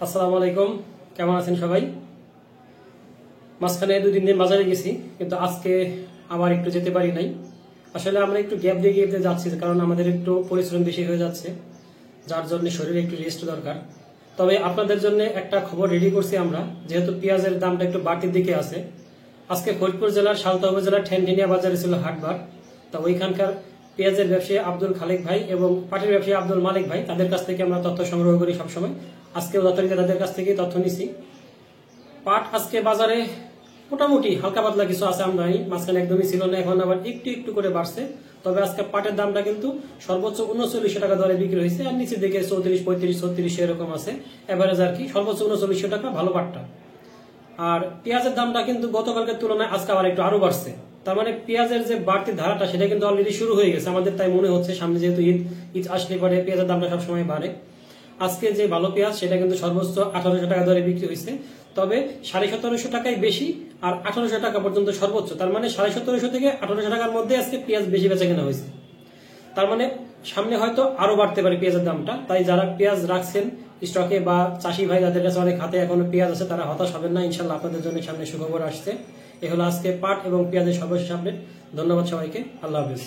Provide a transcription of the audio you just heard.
আসসালামু আলাইকুম, কেমন আছেন সবাই? মাঝখানে 2-3 দিন বাজারে গেছি, কিন্তু আজকে আবার একটু যেতে পারি নাই। আসলে আমরা একটু গ্যাপ দিয়ে গিয়ে যাচ্ছি, কারণ আমাদের একটু পরিশ্রম বেশি হয়ে যাচ্ছে, যার জন্য শরীরে একটু রেস্ট দরকার। তবে আপনাদের জন্য একটা খবর রেডি করছি আমরা, যেহেতু পেঁয়াজের দামটা একটু বাড়তির দিকে আছে। আজকে ফরিদপুর জেলার সালতা উপজেলার ঠ্যানঠেনিয়া বাজারে ছিল হাটবার। তা ওইখানকার পেঁয়াজের ব্যবসায়ী আব্দুল খালেক ভাই এবং পাটের ব্যবসায়ী আব্দুল মালিক ভাই, তাদের কাছ থেকে আমরা তথ্য সংগ্রহ করি সবসময়। আজকেও যথারীতি তাদের কাছ থেকে তথ্য নিছি। পাট আজকে বাজারে মোটামুটি হালকা পাতলা কিছু আছে আমদানি, মাঝখানে একদমই ছিল না, এখন আবার একটু একটু করে বাড়ছে। তবে আজকে পাটের দামটা কিন্তু সর্বোচ্চ 3900 টাকা দরে বিক্রি হয়েছে, আর নিচের দিকে 34, 35, 36 এরকম আছে এভারেজ আর কি। সর্বোচ্চ 3900 টাকা ভালো পাটটা। আর পেঁয়াজের দামটা কিন্তু গতকালকের তুলনায় আজকে আবার একটু আরো বাড়ছে। তার মানে পেঁয়াজের যে বাড়তি ধারাটা সেটা কিন্তু অলরেডি শুরু হয়ে গেছে আমাদের, তাই মনে হচ্ছে সামনে যেহেতু ঈদ আসলে পরে পেঁয়াজের দামটা সবসময় বাড়ে। আজকে যে ভালো পেঁয়াজ সেটা কিন্তু সর্বোচ্চ 1800 টাকা দরে বিক্রি হয়েছে। তবে 1750 টাকাই বেশি, আর 1800 টাকা পর্যন্ত সর্বোচ্চ। তার মানে 1750 থেকে 1800 টাকার মধ্যে আজকে পেঁয়াজ বেশি বেচা কেনা হয়েছে। তার মানে সামনে হয়তো আরো বাড়তে পারে পেঁয়াজের দামটা। তাই যারা পেঁয়াজ রাখছেন স্টকে বা চাষি ভাই যাদের কাছে অনেক হাতে এখনো পেঁয়াজ আছে, তারা হতাশ হবেন না, ইনশাল্লাহ আপনাদের জন্য সামনে সুখবর আসছে। এ হলো আজকে পাট এবং পেঁয়াজের সর্বশেষ আপডেট। ধন্যবাদ সবাইকে, আল্লাহ হাফেজ।